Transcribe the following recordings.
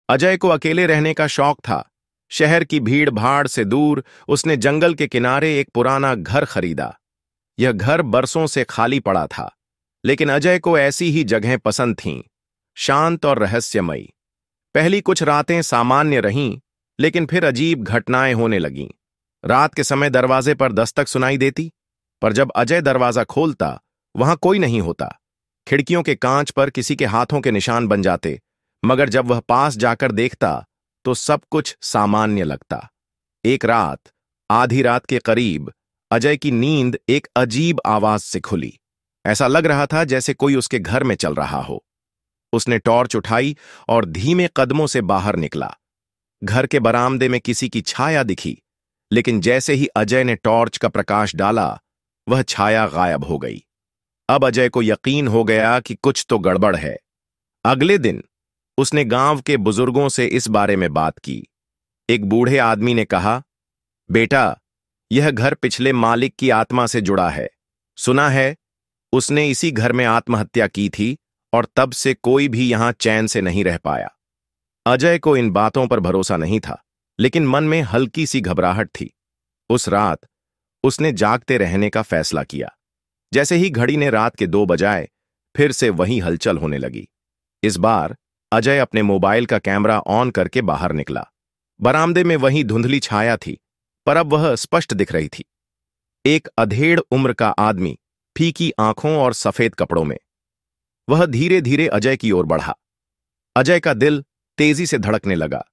अजय को अकेले रहने का शौक था। शहर की भीड़ भाड़ से दूर उसने जंगल के किनारे एक पुराना घर खरीदा। यह घर बरसों से खाली पड़ा था, लेकिन अजय को ऐसी ही जगहें पसंद थीं, शांत और रहस्यमयी। पहली कुछ रातें सामान्य रहीं, लेकिन फिर अजीब घटनाएं होने लगीं। रात के समय दरवाजे पर दस्तक सुनाई देती, पर जब अजय दरवाजा खोलता, वहां कोई नहीं होता। खिड़कियों के कांच पर किसी के हाथों के निशान बन जाते, मगर जब वह पास जाकर देखता तो सब कुछ सामान्य लगता। एक रात, आधी रात के करीब, अजय की नींद एक अजीब आवाज से खुली। ऐसा लग रहा था जैसे कोई उसके घर में चल रहा हो। उसने टॉर्च उठाई और धीमे कदमों से बाहर निकला। घर के बरामदे में किसी की छाया दिखी, लेकिन जैसे ही अजय ने टॉर्च का प्रकाश डाला, वह छाया गायब हो गई। अब अजय को यकीन हो गया कि कुछ तो गड़बड़ है। अगले दिन उसने गांव के बुजुर्गों से इस बारे में बात की। एक बूढ़े आदमी ने कहा, बेटा, यह घर पिछले मालिक की आत्मा से जुड़ा है। सुना है उसने इसी घर में आत्महत्या की थी और तब से कोई भी यहां चैन से नहीं रह पाया। अजय को इन बातों पर भरोसा नहीं था, लेकिन मन में हल्की सी घबराहट थी। उस रात उसने जागते रहने का फैसला किया। जैसे ही घड़ी ने रात के 2 बजाए, फिर से वही हलचल होने लगी। इस बार अजय अपने मोबाइल का कैमरा ऑन करके बाहर निकला। बरामदे में वही धुंधली छाया थी, पर अब वह स्पष्ट दिख रही थी। एक अधेड़ उम्र का आदमी, फीकी आंखों और सफेद कपड़ों में। वह धीरे धीरे अजय की ओर बढ़ा। अजय का दिल तेजी से धड़कने लगा,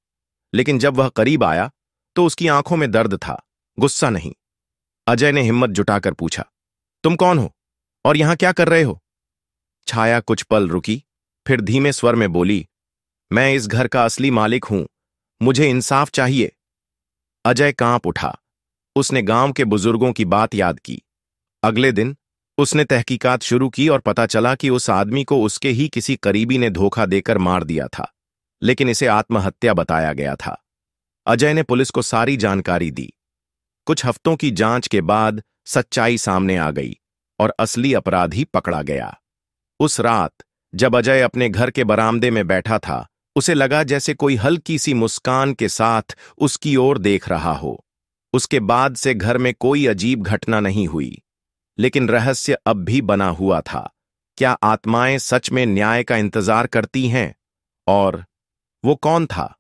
लेकिन जब वह करीब आया तो उसकी आंखों में दर्द था, गुस्सा नहीं। अजय ने हिम्मत जुटाकर पूछा, तुम कौन हो और यहां क्या कर रहे हो? छाया कुछ पल रुकी, फिर धीमे स्वर में बोली, मैं इस घर का असली मालिक हूं, मुझे इंसाफ चाहिए। अजय कांप उठा। उसने गांव के बुजुर्गों की बात याद की। अगले दिन उसने तहकीकात शुरू की और पता चला कि उस आदमी को उसके ही किसी करीबी ने धोखा देकर मार दिया था, लेकिन इसे आत्महत्या बताया गया था। अजय ने पुलिस को सारी जानकारी दी। कुछ हफ्तों की जांच के बाद सच्चाई सामने आ गई और असली अपराधी पकड़ा गया। उस रात जब अजय अपने घर के बरामदे में बैठा था, उसे लगा जैसे कोई हल्की सी मुस्कान के साथ उसकी ओर देख रहा हो। उसके बाद से घर में कोई अजीब घटना नहीं हुई, लेकिन रहस्य अब भी बना हुआ था। क्या आत्माएं सच में न्याय का इंतजार करती हैं? और वो कौन था